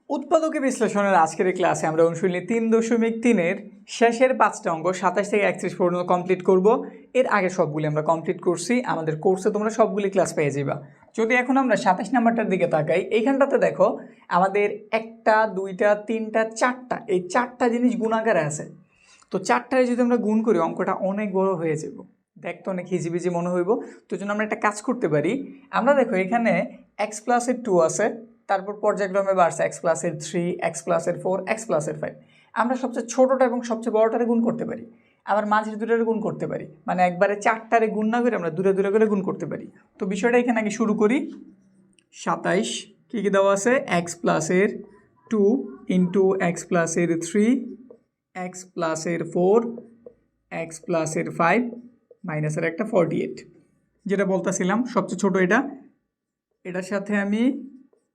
উৎপাদকে বিশ্লেষণের আজকের এই ক্লাসে আমরা অনুশীলনী 3.3-এর শেষের 5টা অঙ্ক 27 থেকে 31 পর্যন্ত কমপ্লিট করব। এর আগে সবগুলি আমরা কমপ্লিট করছি, আমাদের কোর্সে তোমরা সবগুলি ক্লাস পেয়ে যাবা। যদি এখন আমরা 27 নাম্বারটার দিকে তাকাই, এইখানটাতে দেখো আমাদের 1টা 2টা 3টা 4টা এই 4টা জিনিস গুণাকারে আছে। তো 4টায় যদি আমরা গুণ করি অঙ্কটা অনেক বড় হয়ে যাব, দেখতে অনেক হিজিবিজি মনে হইব। তো জন্য আমরা একটা কাজ করতে পারি। আমরা দেখো এখানে x+2 আছে, তারপর পর্যায়ক্রমে বাড়ছে x+3, x+4, x+5। আমরা সবচেয়ে ছোটোটা এবং সবচেয়ে বড়টারে গুণ করতে পারি, আবার মাঝের দুটারে গুণ করতে পারি, মানে একবারে 4টারে গুণ না করে আমরা দূরে দূরে করে গুণ করতে পারি। তো বিষয়টা এখানে আগে শুরু করি। 27 কী কী দেওয়া আছে? x+2 into x+3, x+4, x+5 মাইনাসের একটা 48, যেটা বলতেছিলাম সবচেয়ে ছোটো এটা। এটার সাথে আমি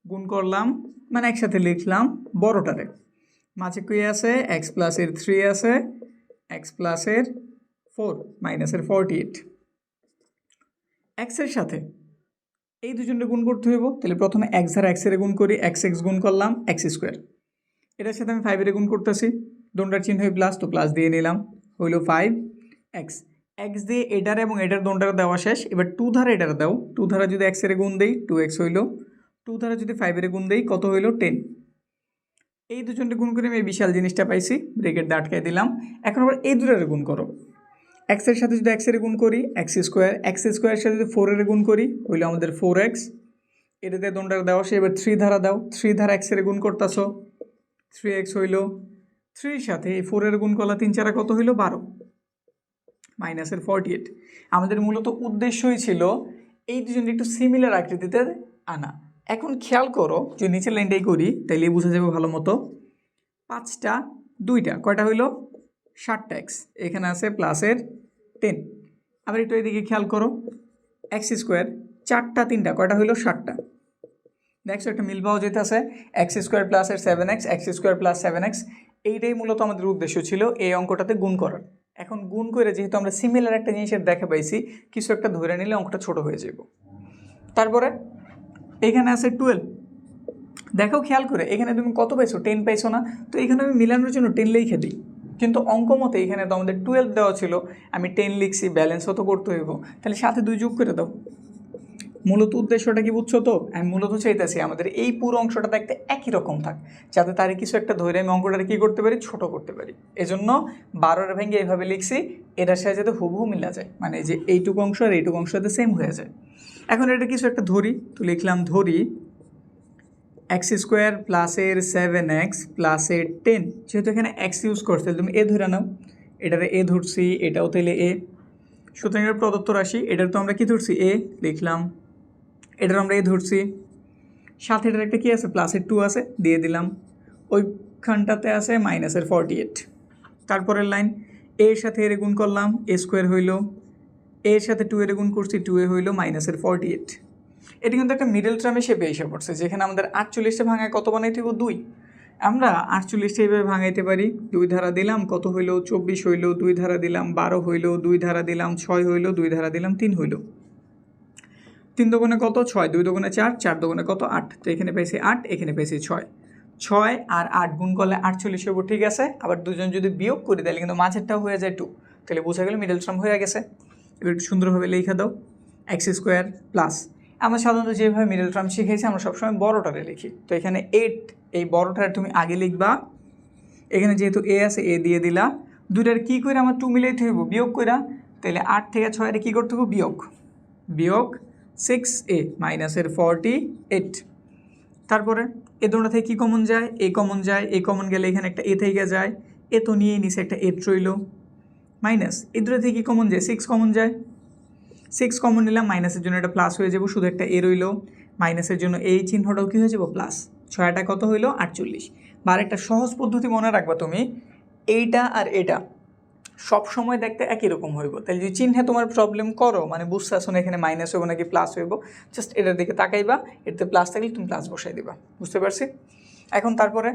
গুণ করলাম, মানে একসাথে লিখলাম বড়টারে। মাঝে কী আছে? x+3 আছে, x+4 মাইনাসের 48। এক্সের সাথে এই দুজনকে গুণ করতে হইব। তাহলে প্রথমে এক্স আর এক্সের গুণ করি, এক্স গুণ করলাম x²। এটার সাথে আমি 5-এর গুণ করতেছি, দোনটার চিহ্ন হয়ে প্লাস, তো প্লাস দিয়ে নিলাম, হইল 5x। এক্স দিয়ে এটার এবং এটার দোনটার দেওয়া শেষ। এবার 2 ধারা এটার দাও, 2 ধারা যদি এক্সের গুণ দেই 2x হইল, 2 ধারা যদি 5-এর গুণ দেই কত হইল? 10। এই দুজনকে গুণ করে আমি এই বিশাল জিনিসটা পাইছি, ব্রেকেট দিয়ে আটকাই দিলাম। এখন আবার এই দুটারে গুণ করো, এক্সের সাথে যদি এক্সের গুণ করি x², x² সাথে যদি 4-এর গুণ করি হইলো আমাদের 4x। এটাতে দোনটার দেওয়া সে। এবার 3 ধারা দাও, 3 ধারা এক্সের গুণ করতেছো, 3x হইল। 3-র সাথে এই 4-এর গুণ করলা 3×4 কত হইল? 12 মাইনাসের 48। আমাদের মূলত উদ্দেশ্যই ছিল এই দুজনকে একটু সিমিলার আকৃতিতে আনা। এখন খেয়াল করো, যদি নিচের লাইনটাই করি তাইলে বোঝা যাবে ভালো মতো। 5টা 2টা কয়টা হইল? 7x। এখানে আছে প্লাসের 10। আবার একটু এদিকে খেয়াল করো, x² 4টা 3টা কয়টা হইল? 7টা। দেখছো একটা মিল পাওয়া যেতেছে, x² প্লাসের 7x, x² প্লাস 7x। এইটাই মূলত আমাদের উদ্দেশ্য ছিল এই অঙ্কটাতে গুণ করার। এখন গুণ করে যেহেতু আমরা সিমিলার একটা জিনিসের দেখা পাইছি, কিছু একটা ধরে নিলে অঙ্কটা ছোট হয়ে যাব। তারপরে এখানে আছে 12। দেখো খেয়াল করে এখানে তুমি কত পাইছো? 10 পাইছো না? তো এখানে আমি মিলানোর জন্য 10 লিখে দিই, কিন্তু অঙ্ক মতে এখানে তো আমাদের 12 দেওয়া ছিল, আমি 10 লিখছি, ব্যালেন্সও তো করতে হইব, তাহলে সাথে 2 যোগ করে দাও। মূলত উদ্দেশ্যটা কি বুঝছো তো? আমি মূলত চাইতেছি আমাদের এই পুরো অংশটা দেখতে একই রকম থাক, যাতে তারে কিছু একটা ধরে আমি অঙ্কটাকে কী করতে পারি? ছোট করতে পারি। এজন্য 12-এর ভেঙে এইভাবে লিখছি, এটার সাথে যাতে হুবহু মিলা যায়, মানে যে এইটুকু অংশ আর এইটুকু অংশ যাতে সেম হয়ে যায়। এখন এটা কিছু একটা ধরি, তো লিখলাম ধরি x² প্লাসের 7x প্লাসের 10। যেহেতু এখানে এক্স ইউজ করছে তুমি এ ধরে নাও, এটারে এ ধরছি, এটাও তাহলে এ। সুতরাং এর প্রদত্ত রাশি, এটার তো আমরা কি ধরছি? এ লিখলাম, এটার আমরা এ ধরছি, সাথে এটার একটা কী আছে? প্লাসের 2 আছে, দিয়ে দিলাম। ওইখানটাতে আছে মাইনাসের 48। তারপরের লাইন, এর সাথে এর গুণ করলাম, a² হইল, এর সাথে 2 এর গুণ করছি, 2a হইল মাইনাসের 48। এটি কিন্তু একটা মিডল টার্মে শেপে এসে পড়ছে, যেখানে আমাদের 48টা ভাঙায় কত বানাইতে হইব? 2। আমরা 48টা এইভাবে ভাঙাইতে পারি, 2 ধারা দিলাম কত হইল? 24 হইল, 2 ধারা দিলাম 12 হইল, 2 ধারা দিলাম 6 হইল, 2 ধারা দিলাম 3 হইল। 3 দুগুণে কত? 6, 2 দুগুণে 4, 4 দুগুণে কত? 8। তো এখানে পেয়েছি 8, এখানে পেয়েছি 6। 6 আর 8 গুণ করলে 48 হইব, ঠিক আছে। আবার দুজন যদি বিয়োগ করি তাহলে কিন্তু মাঝেরটাও হয়ে যায় 2, তাহলে বোঝা গেল মিডল টার্ম হয়ে গেছে। এবার একটু সুন্দরভাবে লিখে দাও, x² প্লাস, আমরা সাধারণত যেভাবে মিডল টার্ম শিখেছি আমরা সবসময় বড়টারে লিখি, তো এখানে 8, এই বড়টারে তুমি আগে লিখবা। এখানে যেহেতু এ আছে, এ দিয়ে দিলা। দুইটার কী করে আমার 2 মিলাইতে হইব? বিয়োগ কইরা। তাহলে 8 থেকে 6 কী করতে হবে? বিয়োগ 6a মাইনাসের 48। তারপরে এ দুটো থেকে কী কমন যায়? এ কমন যায়, এ কমন গেলে এখানে একটা এ থেকে যায়, এ তো নিয়ে নিছে, একটা 8 রইল, মাইনাস এই দুটো থেকে কী কমন যায়? 6 কমন যায়, 6 কমন নিলাম, মাইনাসের জন্য এটা প্লাস হয়ে যাব, শুধু একটা এ রইল, মাইনাসের জন্য এই চিহ্নটাও কী হয়ে যাব? প্লাস। 6টা কত হইল? 48। বা একটা সহজ পদ্ধতি মনে রাখবা তুমি, এইটা আর এটা সব সময় দেখতে একই রকম হইব। তাহলে যদি চিহ্নে তোমার প্রবলেম করো, মানে বুঝতে আসো না এখানে মাইনাস হইব নাকি প্লাস হইব, জাস্ট এটার দিকে তাকাইবা, এটাতে প্লাস থাকলে তুমি প্লাস বসাই দিবা, বুঝতে পারছি? এখন তারপরে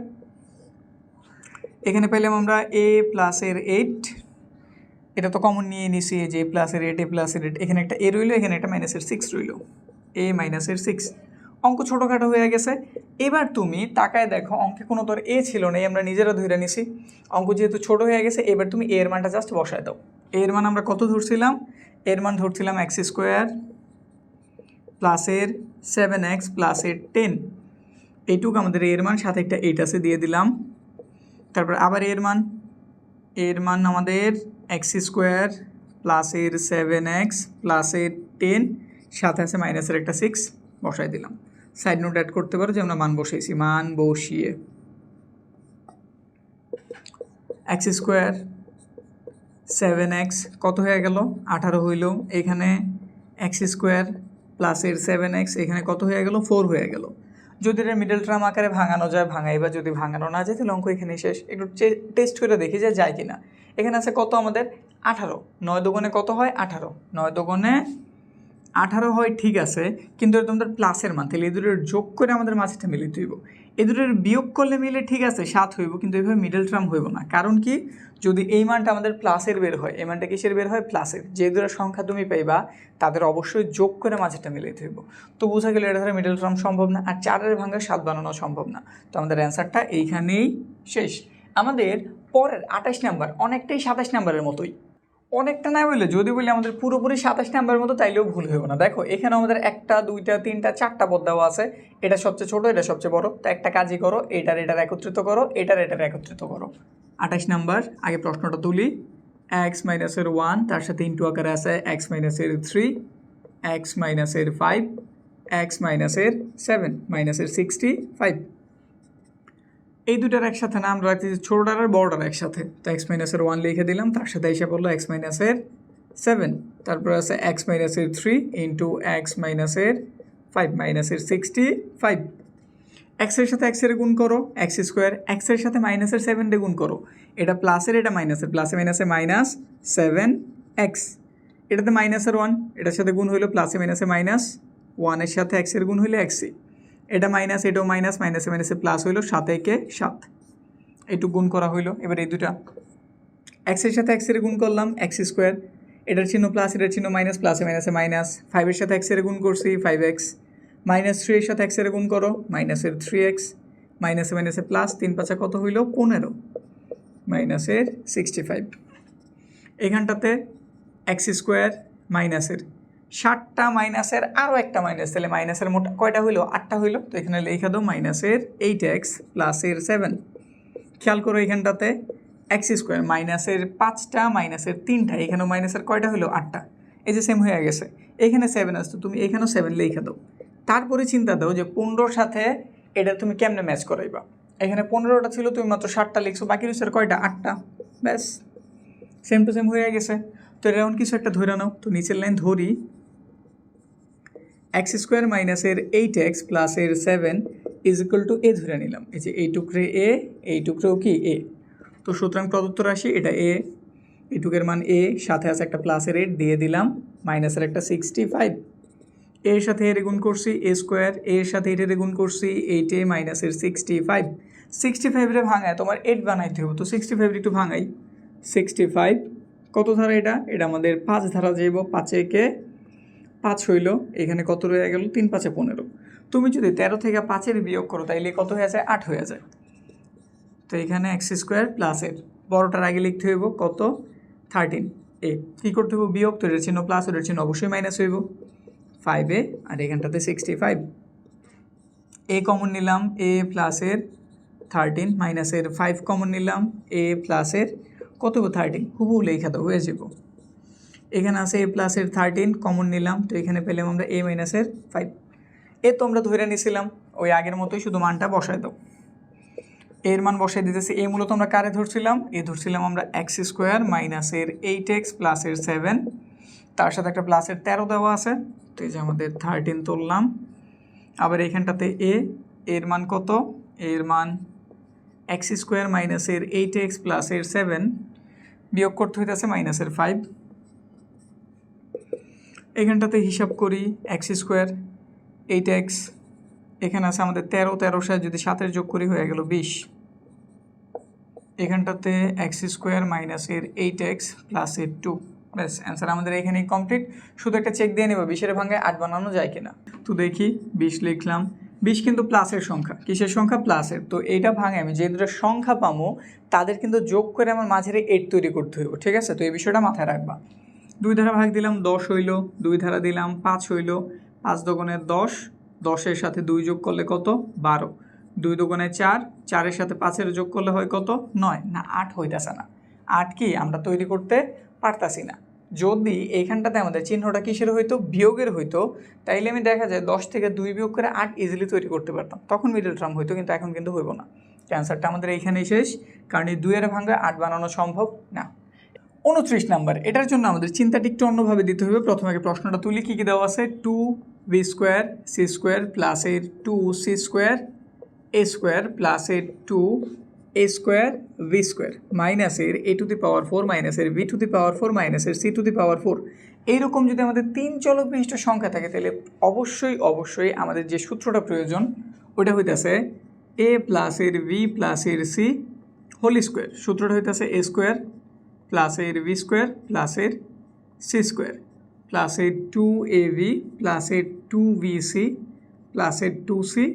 এখানে পেলাম আমরা a প্লাসের 8, এটা তো কমন নিয়ে নিছি, যে প্লাসের 8, a প্লাসের 8, এখানে একটা এ রইল, এখানে একটা মাইনাসের 6 রইল, a মাইনাসের 6। অঙ্ক ছোটোখাটো হয়ে গেছে। এবার তুমি তাকায় দেখো অঙ্কে কোনো তোর এ ছিল না, আমরা নিজেরা ধরে নিছি। অঙ্ক যেহেতু ছোটো হয়ে গেছে, এবার তুমি এর মানটা জাস্ট বসায় দাও। এর মান আমরা কত ধরছিলাম? এর মান ধরছিলাম এক্স স্কোয়ার প্লাসের 7x প্লাসের 10। এইটুকু আমাদের এর মান, সাথে একটা 8 আছে দিয়ে দিলাম। তারপর আবার এর মান আমাদের এক্স স্কোয়ার প্লাসের 7x প্লাসের 10, সাথে আছে মাইনাসের একটা 6 বসাই দিলাম। সাইড নোট অ্যাড করতে পারো যে আমরা মান বসাইছি। মান বসিয়ে এক্স স্কোয়ার 7x কত হয়ে গেল? 18 হইল। এখানে এক্স স্কোয়ার প্লাসের 7x এখানে কত হয়ে গেল? 4 হয়ে গেল। যদি এটা মিডল টার্ম আকারে ভাঙানো যায় ভাঙাইবা, যদি ভাঙানো না যায় তাহলে অঙ্ক এখানে শেষ। একটু টেস্ট করে দেখি যে যায় কিনা। এখানে আছে কত আমাদের? 18। 9 দুগুণে কত হয়? 18। 9 দুগুণে 18 হয়, ঠিক আছে, কিন্তু এটা তোমাদের প্লাসের মান, তাহলে এই দুটোর যোগ করে আমাদের মাঝটা মিলিয়ে হইব। এই দুটোর বিয়োগ করলে মিলে ঠিক আছে 7 হইব, কিন্তু এইভাবে মিডল টার্ম হইব না। কারণ কি? যদি এই মানটা আমাদের প্লাসের বের হয়, এই মানটা কিসের বের হয়? প্লাসের। যে দুটো সংখ্যা তুমি পাইবা তাদের অবশ্যই যোগ করে মাঝটা মিলিয়ে হইব। তো বোঝা গেল এটা ধরে মিডল টার্ম সম্ভব না, আর 4-এর ভাঙা 7 বানানো সম্ভব না। তো আমাদের অ্যান্সারটা এইখানেই শেষ। আমাদের পরের 28 নাম্বার অনেকটাই 27 নাম্বারের মতোই। অনেকটা না বললে, যদি বলি আমাদের পুরোপুরি 27 নাম্বারের মতো, তাইলেও ভুল হইব না। দেখো এখানে আমাদের 1টা 2টা 3টা 4টা পদ দেওয়া আছে। এটা সবচেয়ে ছোটো, এটা সবচেয়ে বড়। তো একটা কাজই করো, এটার একত্রিত করো, এটার একত্রিত করো। 28 নাম্বার, আগে প্রশ্নটা তুলি। x মাইনাসের 1 তার সাথে ইন্টু আকারে আছে x মাইনাসের 3, x মাইনাসের 5, x মাইনাসের 7, মাইনাসের 65। এই দুটার একসাথে নাম রাখতেছি ছোটোটার আর বড়টার একসাথে। তো এক্স মাইনাসের 1 লিখে দিলাম, তার সাথে এসে পড়লো এক্স মাইনাসের 7, তারপর আছে এক্স মাইনাসের 3 ইন্টু এক্স মাইনাসের 5, মাইনাসের 65। এক্সের সাথে এক্সের গুণ করো, এক্স স্কোয়ার। এক্সের সাথে মাইনাসের 7 গুণ করো, এটা প্লাসের এটা মাইনাসের, প্লাসে মাইনাসে মাইনাস 7x। এটাতে মাইনাসের 1, এটার সাথে গুণ হইলো প্লাসে মাইনাসে মাইনাস 1-এর সাথে এক্সের গুণ হইলো এক্সই। এটা মাইনাস, এটাও মাইনাস, মাইনাসে মাইনাসে প্লাস হইলো, 7 × 7 এইটু গুণ করা হইলো। এবার এই দুটা এক্সের সাথে এক্সের গুণ করলাম, এক্স স্কোয়ার। এটার চিহ্ন প্লাস, এটার চিহ্ন মাইনাস, প্লাসে মাইনাসে মাইনাস। 5-এর সাথে এক্সের গুণ করছি, 5x। মাইনাস 3-এর সাথে এক্সের গুণ করো, মাইনাসের 3x। মাইনাসে মাইনাসে প্লাস, 3×5 কত হইলো? 15, মাইনাসের 65। এখানটাতে এক্স স্কোয়ার মাইনাসের 7টা মাইনাসের আরও একটা মাইনাস, তাহলে মাইনাসের মোট কয়টা হইলো? 8টা হইলো। তো এখানে লেখা দাও মাইনাসের 8x প্লাসের 7। খেয়াল করো এখানটাতে এক্স স্কোয়ার মাইনাসের 5টা মাইনাসের 3টা, এখানেও মাইনাসের কয়টা হইলো? 8টা। এই যে সেম হয়ে গেছে, এখানে 7 আসতো, তুমি এখানেও 7 লেখা দাও। তারপরে চিন্তা দাও যে 15-র সাথে এটা তুমি কেমনে ম্যাচ করাইবা। এখানে 15টা ছিল, তুমি মাত্র 7টা লিখছো, বাকি রয়েছে কয়টা? 8টা। ব্যাস, সেম টু সেম হয়ে গেছে। তো এটা এমন কিছু একটা ধরে নাও। তো নিচের লাইন ধরি, এক্স স্কোয়ার মাইনাসের 8x প্লাসের 7 ইজ ইকুয়াল টু এ ধরে নিলাম। এই যে এই টুকরে এ, এই টুকরেও কি এ। তো সুতরাং প্রদত্ত রাশি এটা এ, এইটুকের মান এ, সাথে আছে একটা প্লাসের 8 দিয়ে দিলাম, মাইনাসের একটা 65। এর সাথে এর গুণ করছি এ স্কোয়ার, এর সাথে এটার গুণ করছি 8a মাইনাসের 65। 65-রে ভাঙায় তোমার 8 বানাইতে হবে। তো 65 একটু ভাঙাই। 65 কত ধারা? এটা আমাদের 5 ধারা যাইব। 5-এ 5 হইল, এখানে কত রয়ে গেল? 3×5 = 15। তুমি যদি 13 থেকে 5-এর বিয়োগ করো তাইলে কত হয়ে যায়? 8 হয়ে যায়। তো এখানে এক্স স্কোয়ার প্লাসের বড়টার আগে লিখতে হইব কত? 13a। কী করতে হইব? বিয়োগ। তো এটার চিহ্ন প্লাস, ওটার চিহ্ন অবশ্যই মাইনাস হইব। 5a আর এখানটাতে 65। এ কমন নিলাম, এ প্লাসের 13, মাইনাসের 5 কমন নিলাম, এ প্লাসের কত? 13। হুবহু লেখা দাও, হয়ে যাব। এখানে আছে এ প্লাসের 13 কমন নিলাম, তো এখানে পেলাম আমরা এ মাইনাসের 5। এ তো আমরা ধরে নিয়েছিলাম ওই আগের মতোই, শুধু মানটা বসায় দাও। এর মান বসাই দিতেছি। এ মূলত আমরা কারে ধরছিলাম? এ ধরছিলাম আমরা এক্স স্কোয়ার মাইনাসের 8x প্লাসের 7, তার সাথে একটা প্লাসের 13 দেওয়া আছে। তো এই যে আমাদের 13 তুললাম। আবার এখানটাতে এর মান কত? এর মান এক্স স্কোয়ার মাইনাসের 8x প্লাসের 7, বিয়োগ করতে হইতেছে মাইনাসের 5। এখানটাতে হিসাব করি, এক্স স্কোয়ার 8x, এখানে আছে আমাদের 13, 13 সাথে যদি 7-এর যোগ করি হয়ে গেল 20। এখানটাতে এক্স স্কোয়ার মাইনাসের 8x প্লাসের 2, ব্যাস অ্যান্সার আমাদের এখানেই কমপ্লিট। শুধু একটা চেক দিয়ে নেব 20-এর ভাঙায় 8 বানানো যায় কিনা। তো দেখি 20 লিখলাম, 20 কিন্তু প্লাসের সংখ্যা, কিসের সংখ্যা? প্লাসের। তো এইটা ভাঙে আমি যে দুটো সংখ্যা পাবো তাদের কিন্তু যোগ করে আমার মাঝের 8 তৈরি করতে হইব, ঠিক আছে? তো এই বিষয়টা মাথায় রাখবা। 2 ধারা ভাগ দিলাম 10 হইল, 2 ধারা দিলাম 5 হইল, 5 দোকানে 10, 10-এর সাথে 2 যোগ করলে কত? 12, 2 দোকানে 4, 4-এর সাথে 5-এর যোগ করলে হয় কত? 9 না 8 হইতেছে না। 8 কি আমরা তৈরি করতে পারতাছি না। যদি এইখানটাতে আমাদের চিহ্নটা কিসের হইতো? বিয়োগের হইতো, তাইলে আমি দেখা যায় 10 থেকে 2 বিয়োগ করে 8 ইজিলি তৈরি করতে পারতাম, তখন মিডল টার্ম হইতো, কিন্তু এখন কিন্তু হইব না। অ্যান্সারটা আমাদের এইখানেই শেষ, কারণ এই 2-এর ভাঙা 8 বানানো সম্ভব না। 29 নাম্বার, এটার জন্য আমাদের চিন্তাটি একটু অন্যভাবে দিতে হবে। প্রথমে আগে প্রশ্নটা তুলি, কী কী দেওয়া আছে? 2b square C square plus এর 2c স্কোয়ার এ স্কোয়ার প্লাস এর 2a স্কোয়ার ভি স্কোয়ার মাইনাসের a টু দি পাওয়ার 4 মাইনাসের b টু দি পাওয়ার 4 মাইনাসের c টু দি পাওয়ার 4। এইরকম যদি আমাদের 3 চলক বিশিষ্ট সংখ্যা থাকে তাহলে অবশ্যই আমাদের যে সূত্রটা প্রয়োজন ওটা হইতেছে a প্লাস এর b প্লাস এর c হোল স্কোয়ার। সূত্রটা হইতেছে a স্কোয়ার প্লাস এর বি স্কোয়ার প্লাস এর সি স্কোয়ার প্লাস এর 2ab প্লাস এর 2bc প্লাস এর 2ca।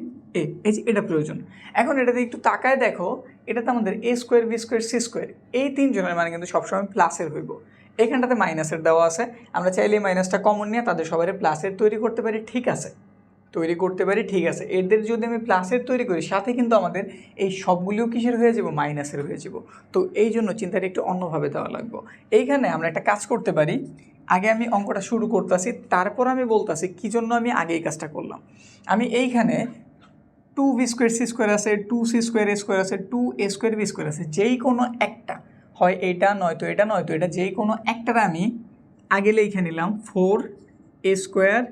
এটা প্রয়োজন। এখন এটাতে একটু তাকায় দেখো, এটাতে আমাদের a square B square C square এই তিনজনের মানে কিন্তু সবসময় প্লাসের হইব। এখানটাতে মাইনাসের দেওয়া আছে, আমরা চাইলে মাইনাসটা কমন নিয়ে তাদের সবাই প্লাসের তৈরি করতে পারি, ঠিক আছে? ঠিক আছে। এদের যদি আমি প্লাসের তৈরি করি সাথে কিন্তু আমাদের এই সবগুলিও কিসের হয়ে যাব? মাইনাসের হয়ে যাব। তো এই জন্য চিন্তাটা একটু অন্যভাবে দেওয়া লাগবে। এইখানে আমরা একটা কাজ করতে পারি, আগে আমি অঙ্কটা শুরু করতেছি, তারপর আমি বলতেছি কী জন্য আমি আগে এই কাজটা করলাম। আমি এইখানে 2b স্কোয়ার সি স্কোয়ার আছে, 2c স্কোয়ার এ স্কোয়ার আছে, 2a স্কোয়ার বি স্কোয়ার আছে, যেই কোনো একটা হয় এটা নয়তো এটা যেই কোনো একটার আমি আগে লিখে নিলাম 4a স্কোয়ার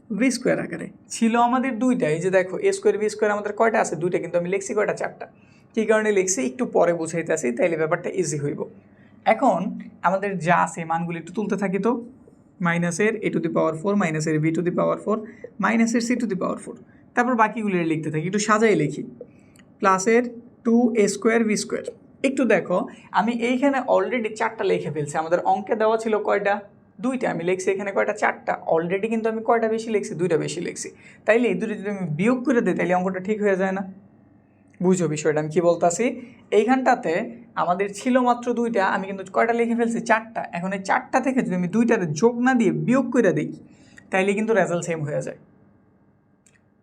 বি স্কোয়ার আকারে। ছিল আমাদের দুইটা, এই যে দেখো এ স্কোয়ার বি স্কোয়ার আমাদের কয়টা আছে? দুইটা, কিন্তু আমি লিখছি কয়টা? 4টা। কী কারণে লিখছি একটু পরে বুঝাইতে আসি, তাইলে ব্যাপারটা ইজি হইব। এখন আমাদের যা আছে মানগুলি একটু তুলতে থাকি। তো মাইনাসের a টু দি পাওয়ার 4 মাইনাসের b টু দি পাওয়ার 4 মাইনাসের c টু দি পাওয়ার 4, তারপর বাকিগুলি লিখতে থাকি, একটু সাজাই লিখি। প্লাসের 2a স্কোয়ার বি স্কোয়ার। একটু দেখো আমি এইখানে অলরেডি 4টা লিখে ফেলছি, আমাদের অঙ্কে দেওয়া ছিল কয়টা? 2টা, আমি লিখছি এখানে কয়টা? 4টা অলরেডি, কিন্তু আমি কয়টা বেশি লিখছি? 2টা বেশি লিখছি। তাইলে এই দুটো যদি আমি বিয়োগ করে দিই তাইলে অঙ্কটা ঠিক হয়ে যায় না? বুঝো বিষয়টা আমি কী বলতেছি? এইখানটাতে আমাদের ছিল মাত্র 2টা, আমি কিন্তু কয়টা লিখে ফেলছি? 4টা। এখন এই 4টা থেকে যদি আমি 2টাতে যোগ না দিয়ে বিয়োগ করে দিই তাইলে কিন্তু রেজাল্ট সেম হয়ে যায়।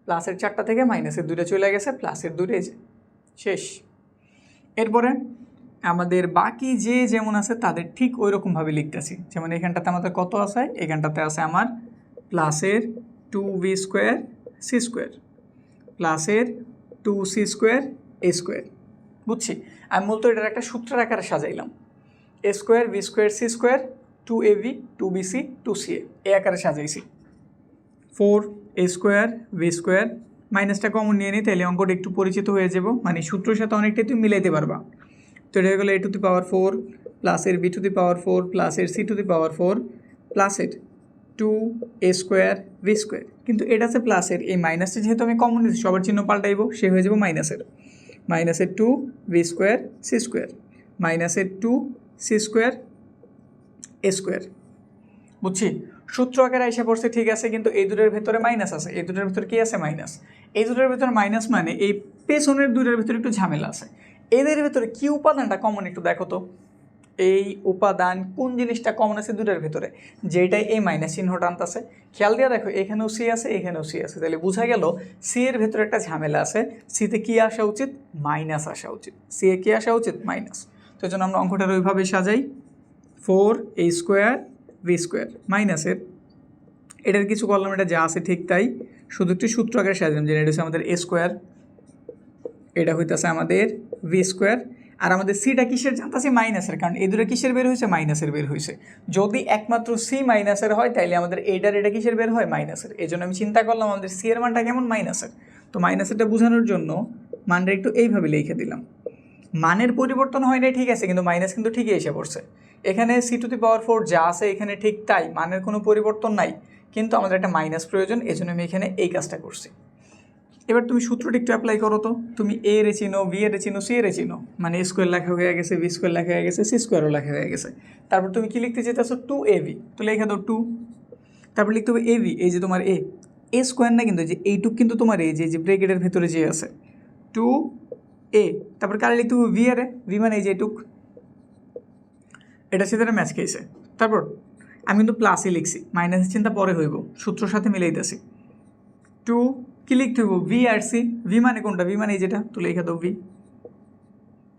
প্লাসের 4টা থেকে মাইনাসের 2টা চলে গেছে, প্লাসের 2টা এই যে শেষ। এরপরে আমাদের বাকি যে যেমন আছে তাদের ঠিক ওই রকমভাবে লিখতেছি। যেমন এখানটাতে আমাদের কত আছে? এখানটাতে আছে আমার প্লাসের 2b স্কোয়ার সি স্কোয়ার প্লাসের 2c স্কোয়ার এ স্কোয়ার। বুঝছি, আমি মূলত এটার একটা সূত্রের আকারে সাজাইলাম। A square B square C square 2ab 2bc 2ca এই আকারে সাজাইছি। 4a স্কোয়ার বি স্কোয়ার, মাইনাসটা কমন নিয়ে নিই তাহলে অঙ্কটা একটু পরিচিত হয়ে যাব, মানে সূত্রের সাথে অনেকটাই তুমি মিলাইতে পারবা। তো এটা হয়ে গেলো a টু দি পাওয়ার 4 প্লাসের b টু দি পাওয়ার 4 প্লাসের c টু দি পাওয়ার 4 প্লাসের 2a স্কোয়ার বি স্কোয়ার। কিন্তু এটা আছে প্লাসের, এই মাইনাসটা যেহেতু আমি কমন নিচ্ছি সবার চিহ্ন পাল্টাইব, সে হয়ে যাব মাইনাসের। 2b স্কোয়ার সি স্কোয়ার মাইনাসের 2c স্কোয়ার এ স্কোয়ার। বুঝছি, সূত্র আকারে এসে পড়ছে, ঠিক আছে, কিন্তু এই দুটোর ভেতরে মাইনাস আছে, এই দুটোর ভেতরে কি আছে? মাইনাস। এই দুটোর ভেতরে মাইনাস মানে এই পেছনের দুটোর ভেতরে একটু ঝামেলা আছে। এদের ভেতরে কি উপাদানটা কমন একটু দেখো তো, এই উপাদান কোন জিনিসটা কমন আছে দুটোর ভেতরে? যেটাই এই মাইনাস চিহ্নটা আনতেছে। খেয়াল দিয়ে দেখো এখানেও সি আছে এখানেও সি আছে, তাহলে বোঝা গেল সি এর ভেতরে একটা ঝামেলা আছে। সিতে কি আসা উচিত? মাইনাস আসা উচিত। সি এ কি আসা উচিত? মাইনাস। তো এই জন্য আমরা অঙ্কটার ওইভাবে সাজাই। 4a স্কোয়ার বি স্কোয়ার মাইনাসের, এটার কিছু করলাম, এটা যা আছে ঠিক তাই, শুধু একটু সূত্র আকারে সাজালাম। যে এটা হচ্ছে আমাদের এ স্কোয়ার, এটা হইতেছে আমাদের ভি স্কোয়ার, আর আমাদের সিটা কিসের জানতেছি? মাইনাসের, কারণ এই দুটো কিসের বের হয়েছে? মাইনাসের বের হয়েছে। যদি একমাত্র সি মাইনাসের হয় তাইলে আমাদের এটা কিসের বের হয়? মাইনাসের। এই জন্য আমি চিন্তা করলাম আমাদের সি এর মানটা কেমন? মাইনাসের। তো মাইনাসেরটা বোঝানোর জন্য মানটা একটু এইভাবে লিখে দিলাম। মানের পরিবর্তন হয় নাই ঠিক আছে, কিন্তু মাইনাস কিন্তু ঠিকই এসে পড়ছে। এখানে সি টু দি পাওয়ার 4 যা আছে এখানে ঠিক তাই, মানের কোনো পরিবর্তন নাই, কিন্তু আমাদের একটা মাইনাস প্রয়োজন, এই জন্য আমি এখানে এই কাজটা করছি। এবার তুমি সূত্রটা একটু অ্যাপ্লাই করো তো, তুমি এ রে চিনো, বি এর চিনো, সি এর চিনো, মানে এ স্কোয়ার লেখা হয়ে গেছে, বি স্কোয়ার লেখা হয়ে গেছে, সি স্কোয়ারও লেখা হয়ে গেছে। তারপর তুমি কি লিখতে চাইতেছো, 2ab, তো লেখা দাও 2। তারপর লিখতে হবে ab, এই যে তোমার এ স্কোয়ার না কিন্তু, যে এইটুক কিন্তু তোমার এই যে ব্রেকেটের ভেতরে যে আছে 2a। তারপর কারে লিখতে হবে, ভি আরে, ভি মানে এই যে এইটুক, এটা সাথে ম্যাচ খেয়েছে। তারপর আমি কিন্তু প্লাসই লিখছি, মাইনাসের চিন্তা পরে হইব, সূত্রর সাথে মিলাইতেছি। 2 কি লিখতে হইব, ভি আর সি, ভি মানে কোনটা, ভি মানে এই যেটা, তো লেখা দাও ভি।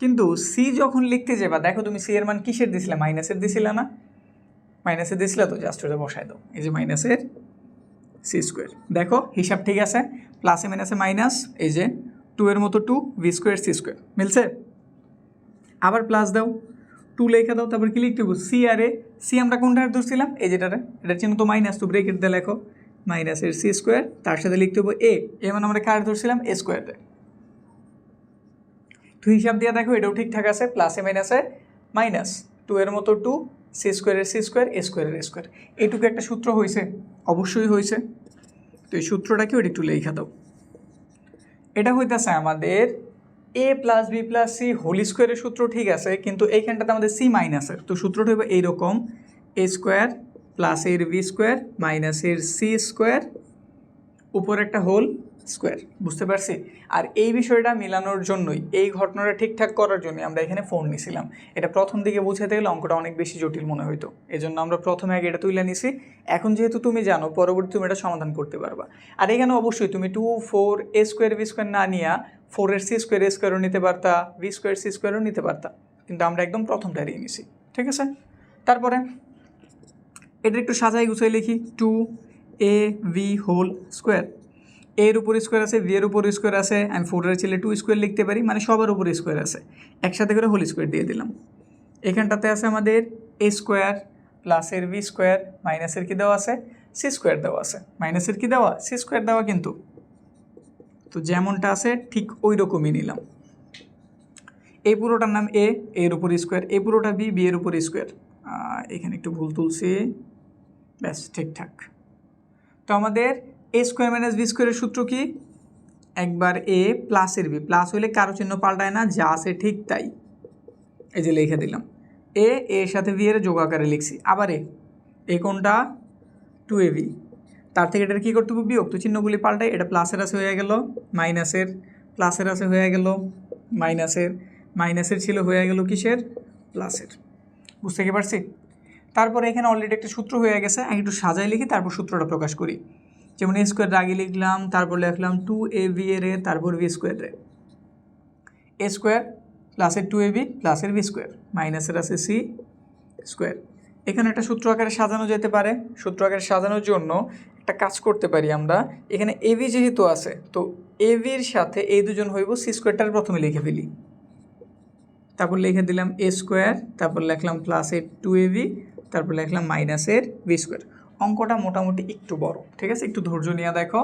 কিন্তু সি যখন লিখতে যাবা, দেখো তুমি সি এর মান কিসের দিছিলে, মাইনাসের দিছিলে না, মাইনাসের দিছিলে, তো জাস্ট ওটা বসায় দাও, এই যে মাইনাসের সি স্কোয়ার। দেখো হিসাব ঠিক আছে, প্লাসে মাইনাসে মাইনাস, এই যে 2 এর মতো 2, ভি স্কোয়ার সি স্কোয়ার মিলছে। আবার প্লাস দাও, 2 লেখা দাও। তারপর কি লিখতে হবে, সি আর এ, সি আমরা কোনটা ধরছিলাম, এই যেটারে, এটার চিহ্ন তো মাইনাস, তো ব্রেকেট দিয়ে লেখো মাইনাসের সি স্কোয়ার, তার সাথে লিখতে হবে এ মানে আমরা কার ধরছিলাম, এ স্কোয়ারে। তো হিসাব দিয়ে দেখো এটাও ঠিকঠাক আছে, প্লাসে মাইনাসে মাইনাস, 2 এর মতো 2, সি স্কোয়ারের সি স্কোয়ার, এ স্কোয়ারের এ স্কোয়ার, এইটুকু একটা সূত্র হয়েছে, অবশ্যই হয়েছে। তো এই সূত্রটাকেও এটা একটু লেখা দাও। এটা হইতেছে আমাদের a plus b plus c whole স্কোয়ারের সূত্র, ঠিক আছে, কিন্তু এইখানটাতে আমাদের সি মাইনাসের, তো সূত্রটা হবে এইরকম, এ স্কোয়ার প্লাস এর বি স্কোয়ার মাইনাসের সি স্কোয়ার উপর একটা হোল স্কোয়ার, বুঝতে পারছি। আর এই বিষয়টা মেলানোর জন্যই, এই ঘটনাটা ঠিকঠাক করার জন্য আমরা এখানে ফোন নিছিলাম। এটা প্রথম দিকে বুঝাতে গেলে অঙ্কটা অনেক বেশি জটিল মনে হইতো, এই জন্য আমরা প্রথমে আগে এটা তুলে নিছি। এখন যেহেতু তুমি জানো, পরবর্তী তুমি এটা সমাধান করতে পারবা। আর এখানে অবশ্যই তুমি 2 4 এ স্কোয়ার বি স্কোয়ার না নিয়ে 4 এর সি স্কোয়ার এ স্কোয়ারও নিতে পারতা, বি স্কোয়ার সি স্কোয়ারও নিতে পারতা, কিন্তু আমরা একদম প্রথমটারই নিছি, ঠিক আছে। তারপরে এটা একটু সাজাই গুছাই লিখি, 2ab হোল স্কোয়ার, এর উপর স্কোয়ার আছে, ভি এর উপর স্কোয়ার আছে, আমি 4 এর ছেলে 2 স্কোয়ার লিখতে পারি, মানে সবার উপর স্কোয়ার আছে, একসাথে করে হোল স্কোয়ার দিয়ে দিলাম। এখানটাতে আছে আমাদের এ স্কোয়ার প্লাসের বি স্কোয়ার মাইনাসের কি দেওয়া আছে, সি স্কোয়ার দেওয়া আছে, মাইনাসের কি দেওয়া, সি স্কোয়ার দেওয়া, কিন্তু তো যেমনটা আছে ঠিক ওই রকমই নিলাম। এই পুরোটার নাম এর উপর স্কোয়ার, এই পুরোটা বি এর উপর স্কোয়ার, এখানে একটু ভুল তুলছি, ব্যাস ঠিকঠাক। তো আমাদের এ স্কোয়ার মাইনাস বি স্কোয়ারের সূত্র কি, একবার এ প্লাসের বি, প্লাস হইলে কারো চিহ্ন পাল্টায় না, যা আছে ঠিক তাই, এই যে লিখে দিলাম, এর সাথে বি এর যোগ আকারে লিখছি। আবার এ কোনটা, 2ab, তার থেকে এটা কী করতে হবে, বিয়োগ, তো চিহ্নগুলি পাল্টায়, এটা প্লাসের আছে হয়ে গেল মাইনাসের, প্লাসের আছে হয়ে গেল মাইনাসের, মাইনাসের ছিল হয়ে গেল কিসের, প্লাসের, বুঝতে কি পারছি। তারপরে এখানে অলরেডি একটা সূত্র হয়ে গেছে, আমি একটু সাজাই লিখি, তারপর সূত্রটা প্রকাশ করি। যেমন এ স্কোয়ার আগে লিখলাম, তারপর লিখলাম 2ab এর তারপর বি স্কোয়ার রে, এ স্কোয়ার প্লাসের 2ab প্লাসের বি স্কোয়ার মাইনাসের আছে সি স্কোয়ার। এখানে একটা সূত্র আকারে সাজানো যেতে পারে, সূত্র আকারে সাজানোর জন্য একটা কাজ করতে পারি আমরা, এখানে এবি যেহেতু আছে, তো এবির সাথে এই দুজন হইব, সি স্কোয়ারটার প্রথমে লিখে ফেলি, তারপর লিখে দিলাম এ স্কোয়ার, তারপর লিখলাম প্লাসের 2ab, তারপর লিখলাম মাইনাসের বি স্কোয়ার। অঙ্কটা মোটামুটি একটু বড়, ঠিক আছে, একটু ধৈর্য নিয়ে দেখো,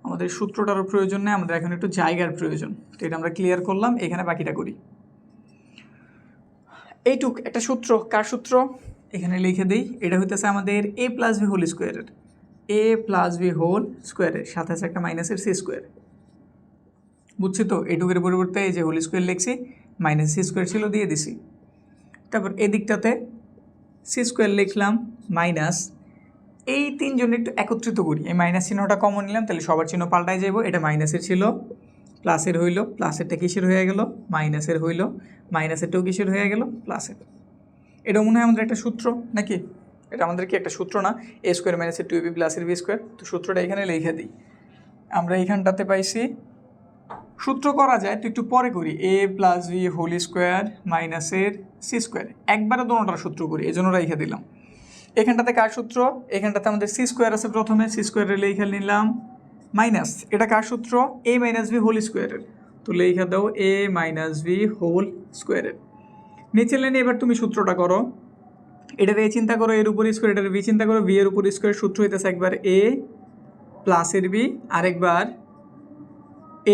আমাদের সূত্রটারও প্রয়োজন নেই, আমাদের এখন একটু জায়গার প্রয়োজন, তো এটা আমরা ক্লিয়ার করলাম, এখানে বাকিটা করি। এইটুক একটা সূত্র, কার সূত্র, এখানে লিখে দিই, এটা হইতেছে আমাদের এ প্লাস বি হোল স্কোয়ারের, এ প্লাস বি হোল স্কোয়ারের সাথে আছে একটা মাইনাসের সি স্কোয়ার, বুঝছি তো। এইটুকের পরিবর্তে এই যে হোল স্কোয়ার লিখছি, মাইনাস সি স্কোয়ার ছিল দিয়ে দিছি। তারপর এদিকটাতে সি স্কোয়ার লিখলাম মাইনাস, এই তিনজন একটু একত্রিত করি, এই মাইনাস চিহ্নটা কমন নিলাম, তাহলে সবার চিহ্ন পাল্টায় যাবো, এটা মাইনাসের ছিল প্লাসের হইল, প্লাসেরটা কিসের হয়ে গেল, মাইনাসের হইল, মাইনাসেরটাও কিসের হয়ে গেল, প্লাসের। এটা মনে হয় আমাদের একটা সূত্র নাকি, এটা আমাদের কি একটা সূত্র না, এ স্কোয়ার মাইনাসের 2ab প্লাসের বি স্কোয়ার, তো সূত্রটা এখানে লিখে দিই। আমরা এইখানটাতে পাইছি, সূত্র করা যায় তো একটু পরে করি, এ প্লাস বি হোল স্কোয়ার মাইনাসের সি স্কোয়ার, একবারে দোনোটার সূত্র করি, এই জন্য রেখে দিলাম। এখানটাতে কার সূত্র, এখানটাতে আমাদের সি স্কোয়ার আছে, প্রথমে সি স্কোয়ারের লিখে নিলাম মাইনাস, এটা কার সূত্র, এ মাইনাস বি হোল স্কোয়ারের, তো লিখে দাও এ মাইনাস বি হোল স্কোয়ারের। নিচে লেনে এবার তুমি সূত্রটা করো, এটার এ চিন্তা করো, এর উপর স্কোয়ার, এটার বি চিন্তা করো, বি এর উপর স্কোয়ার, সূত্র হইতেছে একবার এ প্লাসের বি, আরেকবার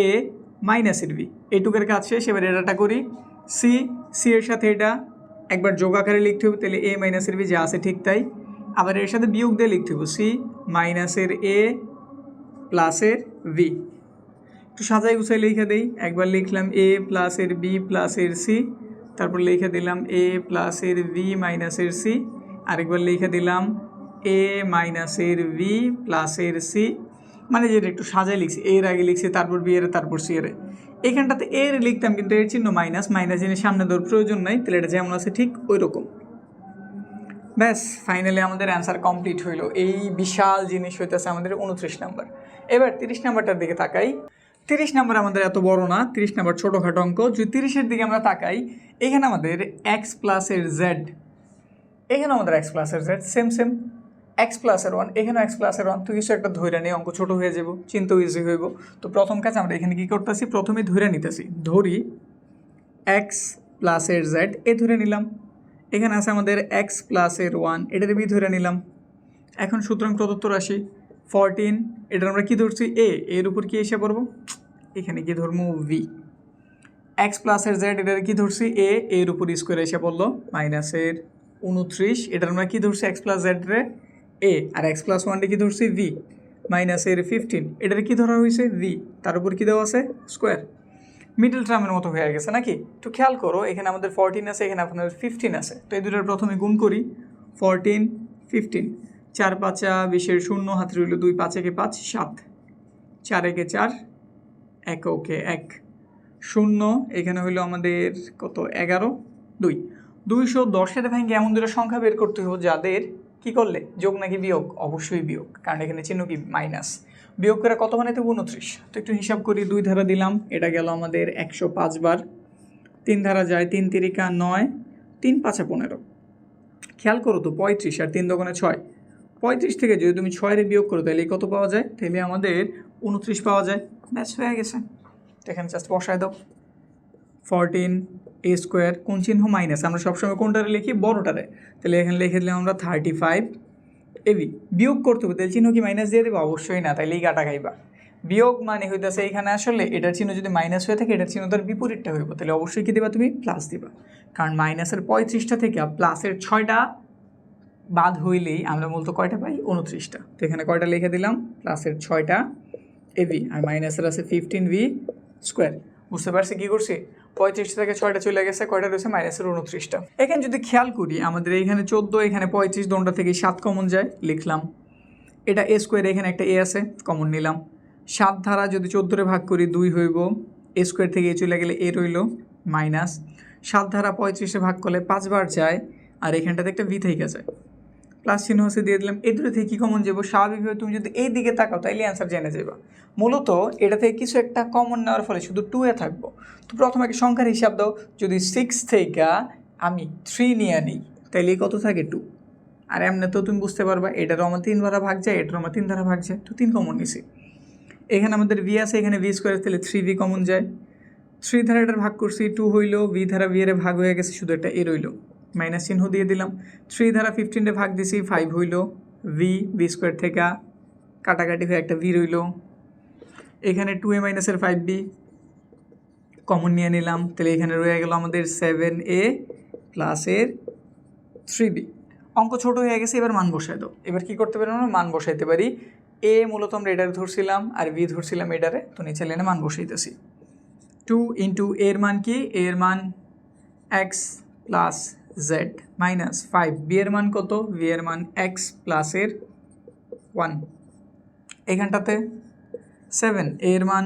এ মাইনাসের বি, এইটুকের কাজ শেষ। এবার এটাটা করি, সি এর সাথে এটা একবার যোগ আকারে লিখতে হবে, তাহলে এ মাইনাসের বি যা আছে ঠিক তাই, আবার এর সাথে বিয়োগ দিয়ে লিখতে হবে, সি মাইনাসের এ প্লাসের বি। একটু সাজাই গুছাই লিখে দেই। একবার লিখলাম এ প্লাস এর বি প্লাস এর সি, তারপর লিখে দিলাম এ প্লাস এর ভি মাইনাস এর সি, আরেকবার লিখে দিলাম এ মাইনাস এর ভি প্লাস এর সি, মানে যেটা একটু সাজাই লিখছি, এর আগে লিখছি তারপর বি এর তারপর সি এর। এখানটাতে এর লিখতাম কিন্তু এর চিহ্ন মাইনাস, মাইনাস জিনিস সামনে দেওয়ার প্রয়োজন নাই, তাহলে এটা যেমন আছে ঠিক ওই রকম। ব্যাস ফাইনালি আমাদের অ্যান্সার কমপ্লিট হইল। এই বিশাল জিনিস হইতেছে আমাদের 29 নাম্বার। এবার 30 নাম্বারটার দিকে তাকাই। 30 নাম্বার আমাদের এত বড় না, 30 নাম্বার ছোটোখাটো অঙ্ক। যদি 30-এর দিকে আমরা তাকাই, এখানে আমাদের এক্স প্লাসের জেড, এখানে আমাদের এক্স প্লাসের জেড সেম সেম, এক্স প্লাসের 1, এখানে এক্স প্লাসের 1, তো কিছু একটা ধৈর্য নিয়ে অঙ্ক ছোটো হয়ে যাব, চিন্তাও ইজি হইব। তো প্রথম কাজ আমরা এখানে কী করতেছি, প্রথমে ধৈর্য নিতেছি, ধরি এক্স প্লাসের জেড, এ ধরে নিলাম। এখানে আছে আমাদের এক্স প্লাসের 1, এটাতে বি ধরে নিলাম। এখন সুতরাং প্রদত্ত রাশি 14, এটার আমরা কী ধরছি এ, এর উপর কি এসে পড়বো, এখানে কি ধরবো ভি। এক্স প্লাসের জেড, এটার কি ধরছি এ, এর উপর স্কোয়ার এসে পড়লো মাইনাসের 29, এটার আমরা কী ধরছি এক্স প্লাস জেড রে এ, আর এক্স প্লাস 1 কি ধরছি ভি মাইনাসের 15, এটার কি ধরা হয়েছে ভি, তার উপর কী দেওয়া আছে স্কোয়ার। মিডল টার্মের মতো হয়ে গেছে নাকি? একটু খেয়াল করো, এখানে আমাদের 14 আছে, এখানে আপনাদের 15 আছে, তো এই দুটোর প্রথমে গুণ করি 14 15, 4 5 20 0, হাতে রইল 2, 5 1 5 7, 4 1 4, 1 ওকে 1 0, এখানে হইলো আমাদের কত 11 2, 210-এর ভেঙে এমন দুটো সংখ্যা বের করতে হবে যাদের কি করলে যোগ নাকি বিয়োগ, অবশ্যই বিয়োগ, কারণ এখানে চিহ্ন কি মাইনাস। বিয়োগ করে কত বানাইতে 29, তো একটু হিসাব করি, 2 ধারা দিলাম, এটা গেল আমাদের 105 বার, 3 ধারা যায় 3 তিরিকা 9, 3 5 15, খেয়াল করো তো 35 আর 3 দোকানে 6, 35 থেকে যদি তুমি 6 এর বিয়োগ করো তাহলে কত পাওয়া যায়, তাহলে আমাদের 29 পাওয়া যায়। ব্যাস হয়ে গেছে, তো এখানে জাস্ট বসায় দাও 14 এ স্কোয়ার, কোন চিহ্ন মাইনাস, আমরা সবসময় কোনটারে লিখি বড়টারে, তাহলে এখানে লিখে দিলাম আমরা 35 এবি। বিয়োগ করতে হবে, তাহলে চিহ্ন কি মাইনাস দিয়ে দেবো, অবশ্যই না, তাইলে এই গাটা খাইবা। বিয়োগ মানে হইতেছে এখানে আসলে এটার চিহ্ন যদি মাইনাস হয়ে থাকে, এটার চিহ্ন তার বিপরীতটা হইব, তাহলে অবশ্যই কী দেবা তুমি প্লাস দিবা, কারণ মাইনাসের 35টা থেকে প্লাসের 6টা বাদ হইলেই আমরা মূলত কয়টা পাই 29টা, তো এখানে কয়টা লিখে দিলাম প্লাসের 6টা এবি, আর মাইনাসের আছে 15 ভি স্কোয়ার। বুঝতে পারছি কী করছি, 35 থেকে 6টা চলে গেছে, কয়টা রয়েছে মাইনাসের 29টা। এখানে যদি খেয়াল করি আমাদের এইখানে 14, এখানে 35, দোনটা থেকে 7 কমন যায়, লিখলাম এটা এ স্কোয়ার, এখানে একটা এ আছে কমন নিলাম। 7 ধারা যদি 14-রে ভাগ করি 2 হইব, এ স্কোয়ার থেকে এ চলে গেলে এ রইল মাইনাস। 7 ধারা 35-এ ভাগ করলে 5 বার যায়, আর এখানটাতে একটা ভি থেকে যায়, প্লাস চিহ্ন হচ্ছে দিয়ে দিলাম। এই দুটো থেকে কী কমন যাবো, স্বাভাবিকভাবে তুমি যদি এই দিকে তাকাও তাইলে অ্যান্সার জেনে যাবা। মূলত এটা থেকে কিছু একটা কমন নেওয়ার ফলে শুধু 2 এ থাকবো। তো প্রথমে একটা সংখ্যার হিসাব দাও, যদি 6 থেকে আমি 3 নিয়ে নিই তাইলে কত থাকে 2, আর এমনি তো তুমি বুঝতে পারবা এটারও আমার 3 ধারা ভাগ যায়, এটারও আমার 3 ধারা ভাগ যায়, তো 3 কমন নিছি। এখানে আমাদের ভি আছে, এখানে ভি স্কোয়ার, তাহলে 3 ভি কমন যায়। 3 ধারা এটার ভাগ করছি 2 হইলো, ভি ধারা ভি এর ভাগ হয়ে গেছে, শুধু একটা এ রইলো, মাইনাস চিহ্ন দিয়ে দিলাম। 3 ধারা 15-এ ভাগ দিছি 5 হইল, ভি ভি স্কোয়ার থেকে কাটাকাটি হয়ে একটা ভি রইল। এখানে 2a মাইনাসের 5b কমন নিয়ে নিলাম, তাহলে এখানে রয়ে গেল আমাদের 7a প্লাসের 3b। অঙ্ক ছোট হয়ে গেছে, এবার মান বসাই দাও। এবার কি করতে পারি আমরা, মান বসাইতে পারি। এ মূলত আমরা এটারে ধরছিলাম আর বি ধরছিলাম এটারে, তো নিচে লাইনে মান বসাইতেছি। 2 ইন্টু এর মান কি, এর মান X plus Z minus 5, B এর মান কত, বি এর মান এক্স প্লাসের 1, এখানটাতে 7 এর মান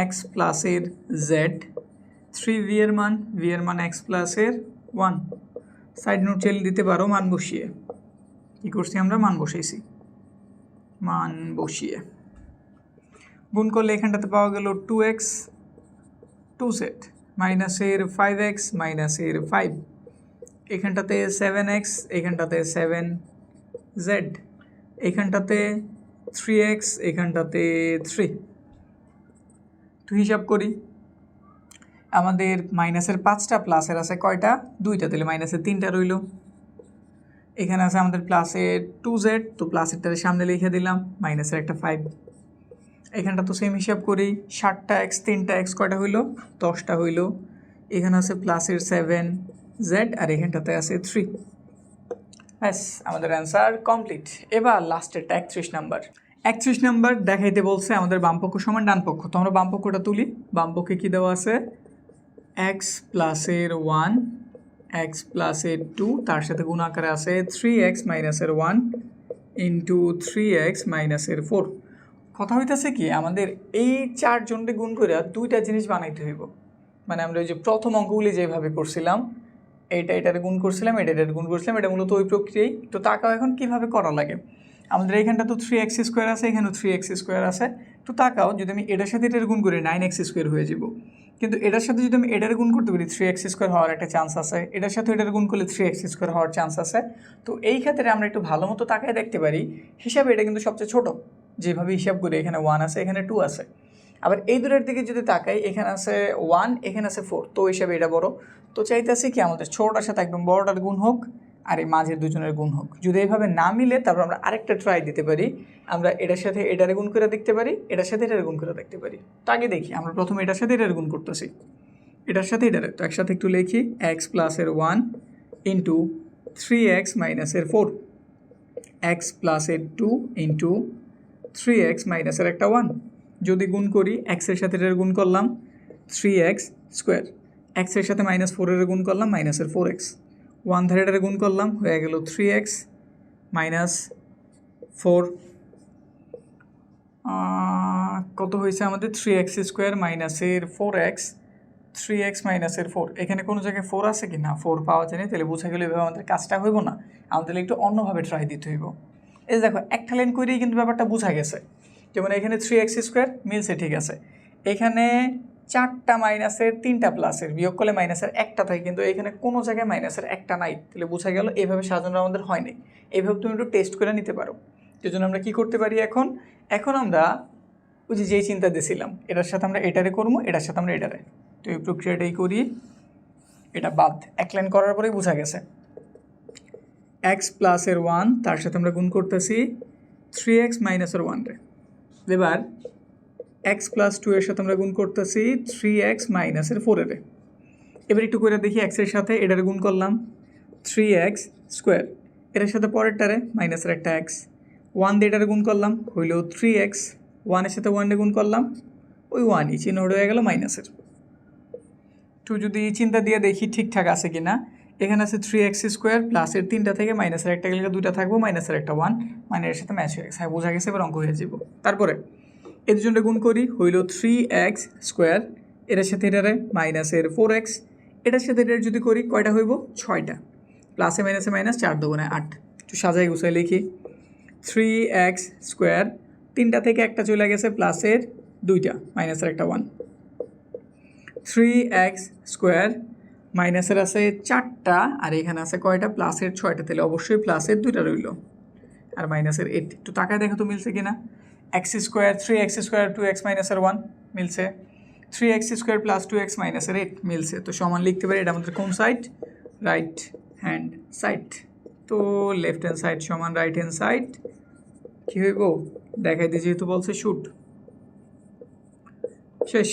এক্স প্লাসের জেড, 3 ভি এর মান, ভি এর মান এক্স প্লাসের 1। সাইড নোট চাইলে দিতে পারো মান বসিয়ে। কী করছি আমরা, মান বসাইছি, মান বসিয়ে গুণ করলে এখানটাতে পাওয়া গেল 2x 2z মাইনাসের 5x মাইনাসের 5, এখানটাতে 7x, এখানটাতে 7z, এখানটাতে 3x, এখানটাতে 3। তো হিসাব করি, আমাদের মাইনাসের 5টা, প্লাসের আছে কয়টা 2টা, তাহলে মাইনাসের 3টা রইল। এখানে আছে আমাদের প্লাসের 2z, তো প্লাসেরটার সামনে লিখে দিলাম, মাইনাসের একটা 5। এখানটা তো সেম হিসাব করি, 7টা x 3টা x কয়টা হইল 10টা হইল। এখানে আছে প্লাসের 7z, আর এখানটাতে আছে 3। ব্যাস আমাদের অ্যান্সার কমপ্লিট। এবার লাস্টেরটা 31 নাম্বার। 31 নাম্বার দেখাইতে বলছে আমাদের বামপক্ষ সমান ডান পক্ষ, তো আমরা বামপক্ষটা তুলি। বামপক্ষে কী দেওয়া আছে, এক্স প্লাসের 1 এক্স প্লাসের 2 তার সাথে গুণ আকারে আছে 3x মাইনাসের 1 ইন্টু 3x মাইনাসের 4। কথা হইতেছে কি, আমাদের এই চারজনকে গুণ করে দুইটা জিনিস বানাইতে হইব। মানে আমরা ওই যে প্রথম অঙ্কগুলি যেভাবে করছিলাম, এটারে গুণ করছিলাম, এটারে গুণ করছিলাম, এটা মূলত ওই প্রক্রিয়াই। তো তাকাও এখন কীভাবে করা লাগে। আমাদের এখানটা তো 3x স্কোয়ার আছে, এখানেও 3x স্কোয়ার আছে। তো তাকাও যদি আমি এটার সাথে এটার গুণ করি 9x স্কোয়ার হয়ে যাব, কিন্তু এটার সাথে যদি আমি এটার গুণ করতে পারি 3x স্কোয়ার হওয়ার একটা চান্স আছে, এটার সাথে এটার গুণ করলে 3x স্কোয়ার হওয়ার চান্স আছে। তো এই ক্ষেত্রে আমরা একটু ভালো মতো তাকায় দেখতে পারি, হিসাবে এটা কিন্তু সবচেয়ে ছোটো। যেভাবে হিসাব করি এখানে 1 আছে, এখানে 2 আছে। আবার এই দূরের দিকে যদি তাকাই, এখানে আছে 1, এখানে আছে 4, তো হিসাবে এটা বড়। তো চাইতেছি কি আমাদের ছোটোটার সাথে একদম বড়টার গুণ হোক, আর এই মাঝের দুজনের গুণ হোক। যদি এইভাবে না মিলে তারপর আমরা আরেকটা ট্রাই দিতে পারি, আমরা এটার সাথে এটারে গুণ করে দেখতে পারি, এটার সাথে এটারে গুণ করে দেখতে পারি। তো আগে দেখি, আমরা প্রথমে এটার সাথে এটারে গুণ করতেছি, এটার সাথে এটারে। তো একসাথে একটু লিখি, এক্স প্লাসের 1 ইন্টু 3x মাইনাসের 4, এক্স প্লাসের 2 ইন্টু 3x মাইনাসের একটা 1। যদি গুণ করি, এক্সের সাথে এটার গুণ করলাম 3x স্কোয়ার, এক্সের সাথে -4 গুণ করলাম মাইনাসের 4x, 1 ধারে এটারে গুণ করলাম, হয়ে গেল 3x মাইনাস 4। কত হয়েছে আমাদের, 3x স্কোয়ার মাইনাসের 4x, 3x মাইনাসের 4। এখানে কোনো জায়গায় 4 আছে কি না, 4 পাওয়া যায় না, তাহলে বোঝা গেলে এভাবে আমাদের কাজটা হইব না, আমাদের একটু অন্যভাবে ট্রাই দিতে হইব। এই যে দেখো, একটা লাইন করেই কিন্তু ব্যাপারটা বোঝা গেছে। যেমন এখানে 3x স্কোয়ার মিলছে, ঠিক আছে। এখানে 4টা মাইনাসের 3টা প্লাসের, বিয়োগ করলে মাইনাসের একটা থাকে, কিন্তু এখানে কোনো জায়গায় মাইনাসের একটা নাই, তাহলে বোঝা গেল এইভাবে সাজানো আমাদের হয়নি। এইভাবে তুমি একটু টেস্ট করে নিতে পারো। সেই জন্য আমরা কী করতে পারি, এখন আমরা ওই যে যেই চিন্তা দিয়েছিলাম, এটার সাথে আমরা এটারে করবো, এটার সাথে আমরা এটারে, তো এই প্রক্রিয়াটাই করি। এটা বাদ, এক লাইন করার পরেই বোঝা গেছে। এক্স প্লাসের 1 তার সাথে আমরা গুণ করতেছি 3x মাইনাসের 1 রে। এবার এক্স প্লাস 2 এর সাথে আমরা গুণ করতেছি 3x মাইনাসের 4 রে। এবার একটু করে দেখি, এক্সের সাথে এটারে গুণ করলাম 3x স্কোয়ার, এটার সাথে পরেরটারে মাইনাসের একটা x, 1 দিয়ে এটারে গুণ করলাম, হইল 3x, 1-এর সাথে 1 দিয়ে গুণ করলাম, ওই 1ই চিহ্ন হয়ে গেল মাইনাসের। তো যদি চিন্তা দিয়ে দেখি ঠিকঠাক আছে কি না, এখানে আছে 3x স্কোয়ার, প্লাসের 3টা থেকে মাইনাসের একটা গেলে 2টা থাকবো, মাইনাসের একটা 1, মানে এর সাথে ম্যাচ হয়ে গেছে। হ্যাঁ, বোঝা গেছে, এবার অঙ্ক হয়ে যাব। তারপরে এই দুজনটা গুণ করি, হইল 3x স্কোয়ার, এটার সাথে এটারে মাইনাসের 4x, এটার সাথে এটার যদি করি কয়টা হইব, 6টা, প্লাসে মাইনাসে মাইনাস, 4 দুগুণে 8। একটু সাজাই গুছাই লিখি, 3x স্কোয়ার, 3টা থেকে একটা চলে গেছে, প্লাসের 2টা, মাইনাসের একটা 1, 3x স্কোয়ার, মাইনাসের আছে 4টা, আর এখানে আছে কয়টা, প্লাসের 6টা, তাহলে অবশ্যই প্লাসের 2টা রইল, আর মাইনাসের 8। একটু টাকায় দেখো তো মিলছে কিনা। X square, 3x square, 2x মাইনাসের 1 মিলছে, 3x স্কোয়ার প্লাস 2x মাইনাসের 8 মিলছে। তো সমান লিখতে পারি, এটা আমাদের কোন সাইড, রাইট হ্যান্ড সাইড। তো লেফট হ্যান্ড সাইড সমান রাইট হ্যান্ড সাইড, কী হইব দেখাই দিয়ে, যেহেতু বলছে শুট। শেষ,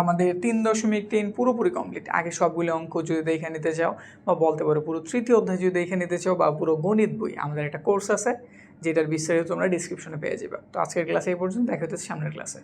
আমাদের 3.3 পুরোপুরি কমপ্লিট। আগে সবগুলো অঙ্ক যদি দেখে নিতে চাও, বা বলতে পারো পুরো 3য় অধ্যায় যদি দেখে নিতে চাও, বা পুরো গণিত বই, আমাদের একটা কোর্স আছে যেটার বিস্তারিত তোমরা ডিসক্রিপশনে পেয়ে যাবে। তো আজকের ক্লাসে এই পর্যন্ত, দেখা হচ্ছে সামনের ক্লাসে।